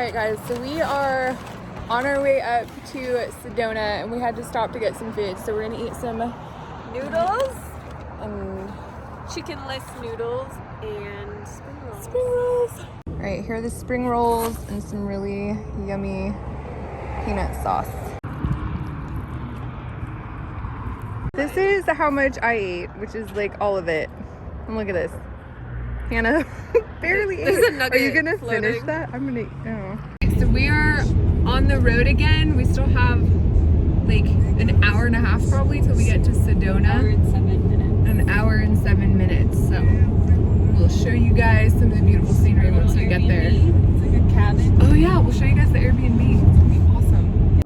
Alright guys, so we are on our way up to Sedona and we had to stop to get some food. So we're gonna eat some noodles and chickenless noodles and spring rolls. Spring rolls. Alright, here are the spring rolls and some really yummy peanut sauce. This is how much I ate, which is like all of it. And look at this. Hannah barely ate. There's a nugget Are you gonna floating. finish that? I'm gonna eat. Oh. So we are on the road again. We still have like an hour and a half probably till we get to Sedona. An hour and 7 minutes. So we'll show you guys some of the beautiful scenery once we get there. It's like a cabin. Oh yeah, we'll show you guys the Airbnb. It's gonna be awesome.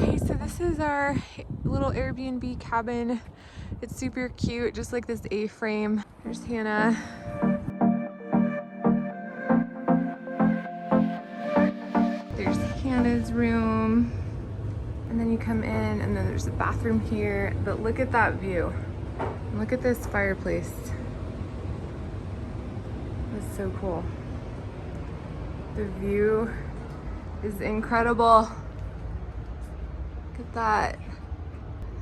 Okay, so this is our little Airbnb cabin. It's super cute, just like this A-frame. There's Hannah. There's Hannah's room. And then you come in and then there's a bathroom here. But look at that view. And look at this fireplace. That's so cool. The view is incredible. Look at that.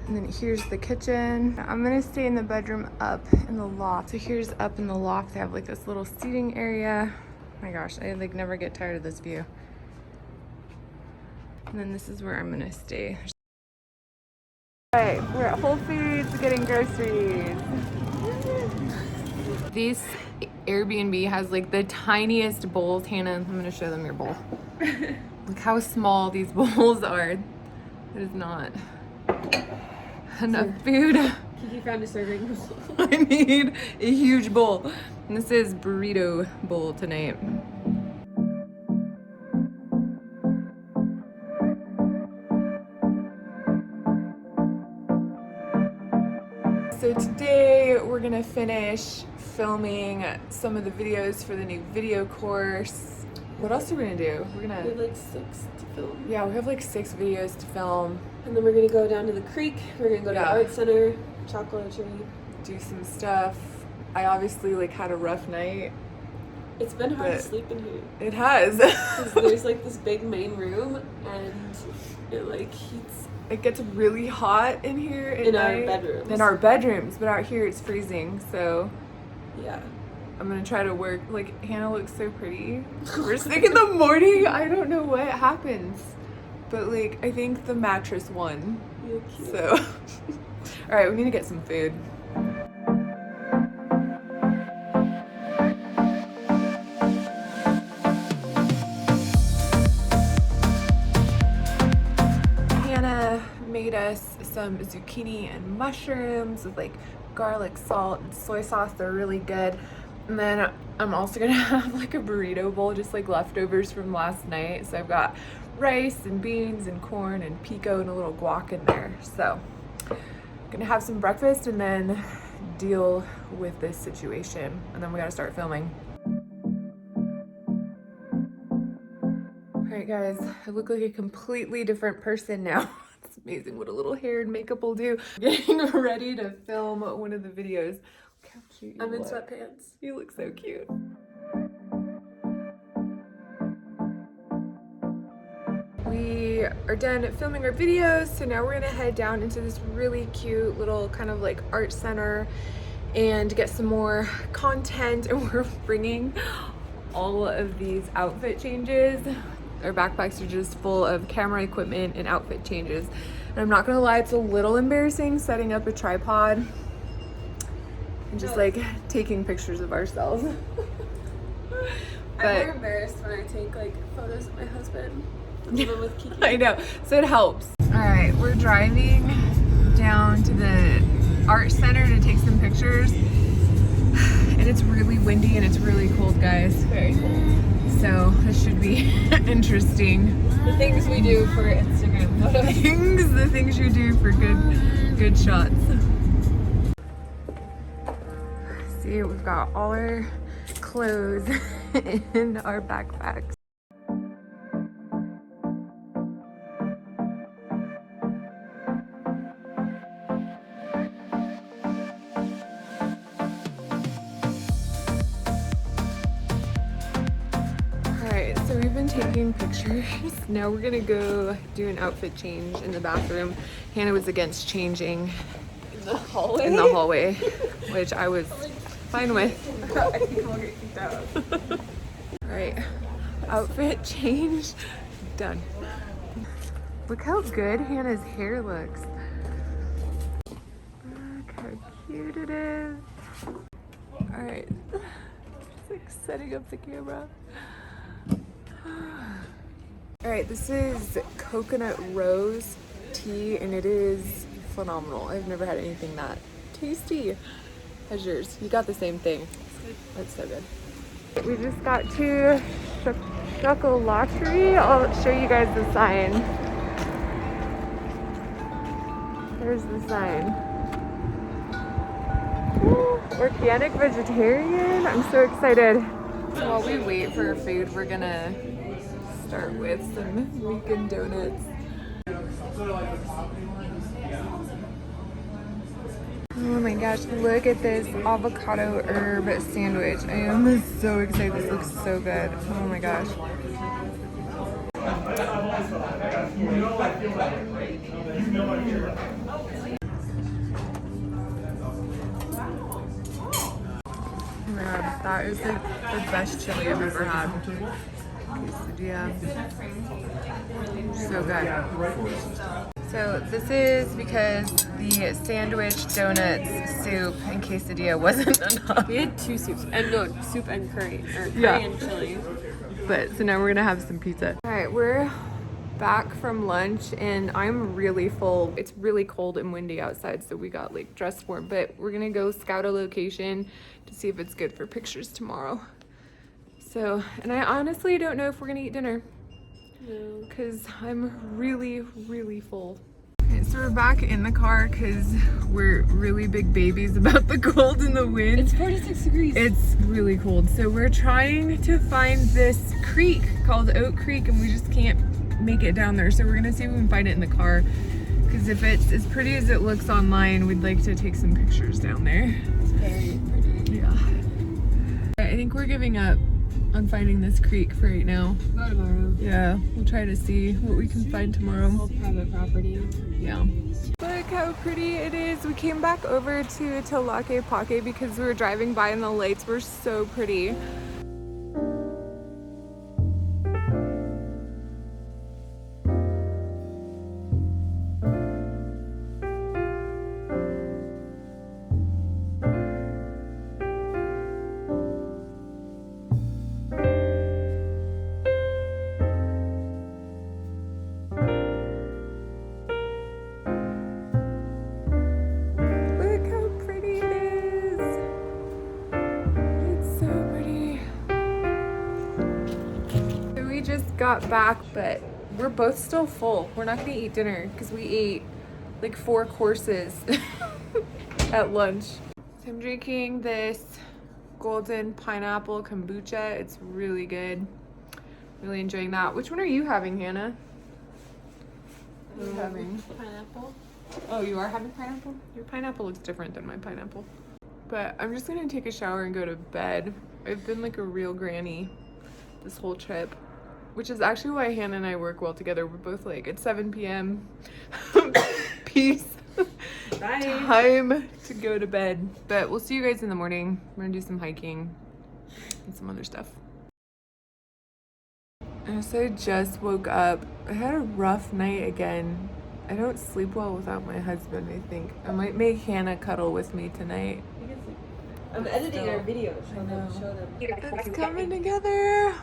And then here's the kitchen. I'm gonna stay in the bedroom up in the loft. So here's up in the loft. They have like this little seating area. Oh my gosh, I like never get tired of this view. And then this is where I'm gonna stay. All right, we're at Whole Foods getting groceries. This Airbnb has like the tiniest bowls. Hannah, I'm gonna show them your bowl. Look how small these bowls are. It is not enough food. Kiki found a serving bowl. I need a huge bowl. And this is burrito bowl tonight. So today we're gonna finish filming some of the videos for the new video course. What else are we gonna do? We have like 6 to film. Yeah, we have like 6 videos to film. And then we're gonna go down to the creek. We're gonna go to the art center, chocolatry. Do some stuff. I obviously like had a rough night. It's been hard to sleep in here. It has. Because there's like this big main room and it like heats. It gets really hot in here In our bedrooms. In our bedrooms, but out here it's freezing, so yeah. I'm gonna try to work. Like, Hannah looks so pretty. First thing in the morning, I don't know what happens, but like, I think the mattress won. You're cute. So, all right, we need to get some food. Hannah made us some zucchini and mushrooms with like garlic, salt, and soy sauce. They're really good. And then I'm also gonna have like a burrito bowl, just like leftovers from last night. So I've got rice and beans and corn and pico and a little guac in there. So I'm gonna have some breakfast and then deal with this situation. And then we gotta start filming. All right guys, I look like a completely different person now. It's amazing what a little hair and makeup will do. Getting ready to film one of the videos. Look how cute you I'm in look. sweatpants. You look so cute. We are done filming our videos, so now we're gonna head down into this really cute little kind of like art center and get some more content. And we're bringing all of these outfit changes. Our backpacks are just full of camera equipment and outfit changes. And I'm not gonna lie, it's a little embarrassing setting up a tripod and just like taking pictures of ourselves. I'm more embarrassed when I take like photos of my husband than the one with Kiki. I know, so it helps. All right, we're driving down to the art center to take some pictures. And it's really windy and it's really cold, guys. Very cold. So this should be interesting. The things we do for Instagram photos. The things you do for good shots. See, we've got all our clothes in our backpacks. we've been taking pictures. Now we're gonna go do an outfit change in the bathroom. Hannah was against changing In the hallway? in the hallway, which I was fine with. I think I'll get kicked out. Alright, outfit change done. Look how good Hannah's hair looks. Look how cute it is. Alright, just like setting up the camera. Alright, this is coconut rose tea and it is phenomenal. I've never had anything that tasty. How's yours? You got the same thing. That's so good. We just got to Chocolate. I'll show you guys the sign. There's the sign. Ooh, organic vegetarian. I'm so excited. While we wait for food, we're gonna start with some vegan donuts. Oh my gosh, look at this avocado herb sandwich. I am so excited. This looks so good. Oh my gosh. Oh my god, that is like the best chili I've ever had. Quesadilla. So good. So this is because the sandwich, donuts, soup, and quesadilla wasn't enough. We had 2 soups. And no, soup and curry. Or curry Yeah. and chili. But so now we're gonna have some pizza. All right, we're back from lunch and I'm really full. It's really cold and windy outside, so we got like dressed warm, but we're gonna go scout a location to see if it's good for pictures tomorrow. So, and I honestly don't know if we're gonna eat dinner. No. Because I'm really, really full. Okay, so we're back in the car because we're really big babies about the cold and the wind. It's 46 degrees. It's really cold. So we're trying to find this creek called Oak Creek and we just can't make it down there. So we're gonna see if we can find it in the car. Because if it's as pretty as it looks online, we'd like to take some pictures down there. It's very pretty. Yeah. I think we're giving up on finding this creek for right now. Go tomorrow. Yeah, we'll try to see what we can find tomorrow. All private property. Yeah. Look how pretty it is. We came back over to Tlaquepaque because we were driving by and the lights were so pretty. Got back, but we're both still full. We're not gonna eat dinner because we ate like 4 courses at lunch. So I'm drinking this golden pineapple kombucha. It's really good. Really enjoying that. Which one are you having, Hannah? What are you having? Pineapple. Oh, you are having pineapple? Your pineapple looks different than my pineapple. But I'm just gonna take a shower and go to bed. I've been like a real granny this whole trip. Which is actually why Hannah and I work well together. We're both like, at 7 p.m. Peace. Bye. Time to go to bed. But we'll see you guys in the morning. We're gonna do some hiking and some other stuff. So I just woke up. I had a rough night again. I don't sleep well without my husband, I think. I might make Hannah cuddle with me tonight. I'm editing Still. our video. Show know. them. It's coming together.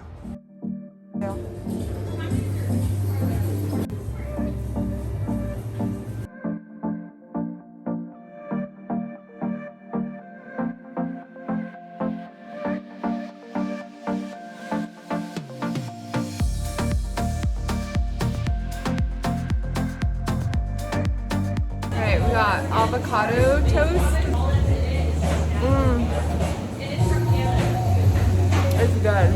Alright, we got avocado toast. It's good.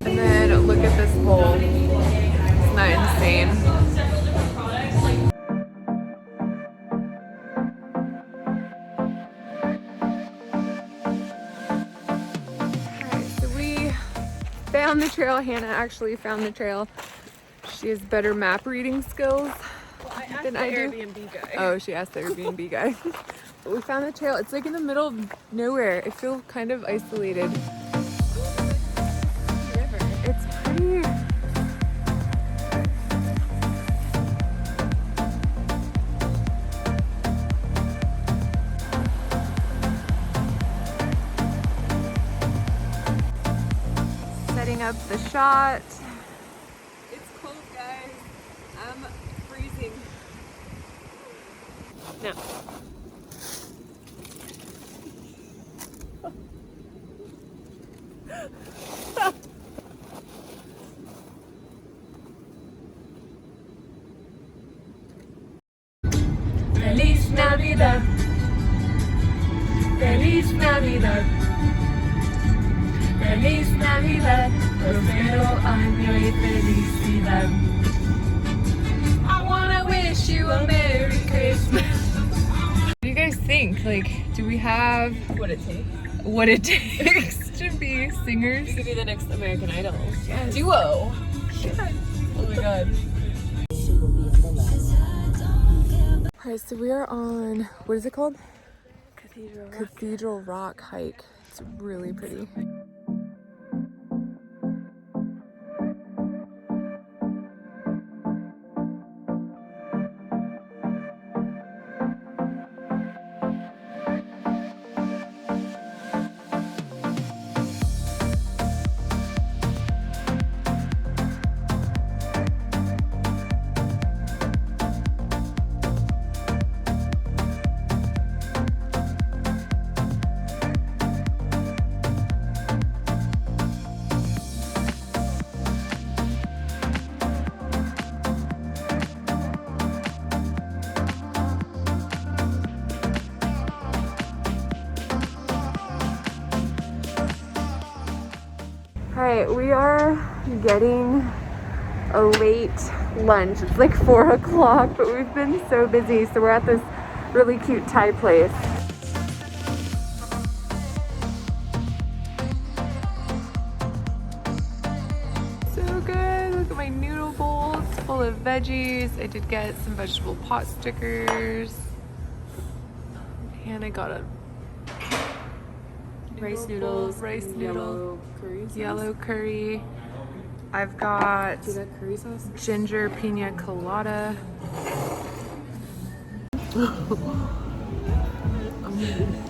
And then look at this bowl. Isn't that insane? Alright, so we found the trail. Hannah actually found the trail. She has better map reading skills than I do. Airbnb guy. Oh, she asked the Airbnb guy. But we found the trail. It's like in the middle of nowhere. I feel kind of isolated. It's pretty. Setting up the shot. It's cold, guys. I'm freezing. No. Feliz Navidad. Feliz Navidad. Feliz Navidad. Prospero año y felicidad. I wanna wish you a Merry Christmas. What do you guys think? Like, do we have What it takes. what it takes to be singers? You could be the next American Idol. Yes. Duo. Yes. Oh my god. Alright, so we are on, what is it called? Cathedral. Cathedral Rock hike. It's really pretty. Alright, we are getting a late lunch. It's like 4 o'clock, but we've been so busy. So we're at this really cute Thai place. So good. Look at my noodle bowls full of veggies. I did get some vegetable pot stickers. And I got a Rice noodles. rice noodle. Yellow curry sauce. Yellow curry. I've got Do that curry sauce? ginger pina colada.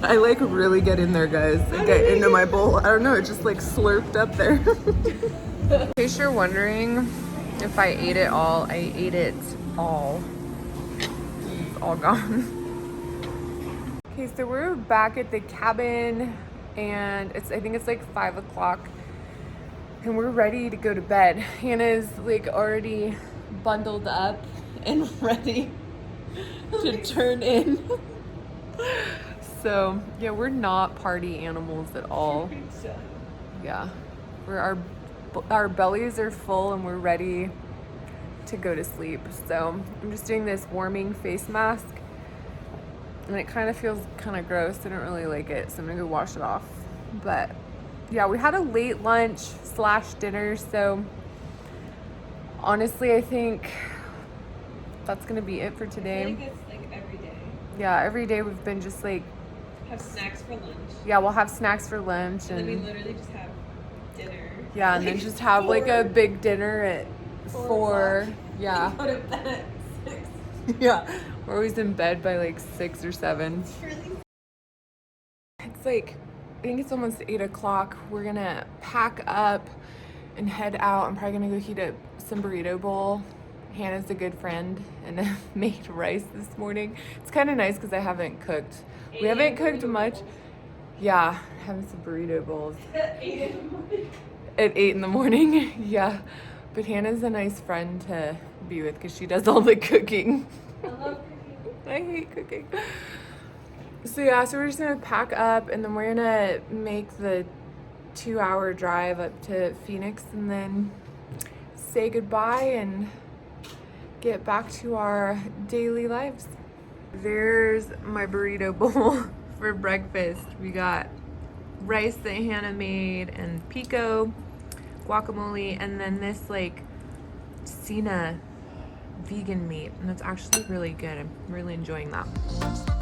I like really get in there, guys. I get into my bowl. I don't know, it just like slurped up there. In case you're wondering if I ate it all, I ate it all. It's all gone. Okay, so we're back at the cabin and I think it's like 5 o'clock and we're ready to go to bed. Hannah's like already bundled up and ready to turn in. So yeah, we're not party animals at all. Yeah, our bellies are full and we're ready to go to sleep. So I'm just doing this warming face mask and it kind of feels kind of gross. I don't really like it, so I'm gonna go wash it off. But yeah, we had a late lunch / dinner, so honestly I think that's gonna be it for today. I think it's like every day. Yeah, every day we've been just like, Have snacks for lunch. yeah, we'll have snacks for lunch And then we and literally just have dinner. yeah, and then just have like a big dinner at 4. Yeah. Go to bed at 6. Yeah. We're always in bed by like 6 or 7. It's like, I think it's almost 8 o'clock. We're gonna pack up and head out. I'm probably gonna go heat up some burrito bowl. Hannah's a good friend and made rice this morning. It's kind of nice because I haven't cooked. We haven't cooked much. Yeah, having some burrito bowls. At 8 in the morning. At 8 in the morning, yeah. But Hannah's a nice friend to be with because she does all the cooking. I love cooking. I hate cooking. So yeah, so we're just gonna pack up and then we're gonna make the 2-hour drive up to Phoenix and then say goodbye and get back to our daily lives. There's my burrito bowl for breakfast. We got rice that Hannah made and pico guacamole, and then this like Cena vegan meat, and it's actually really good. I'm really enjoying that.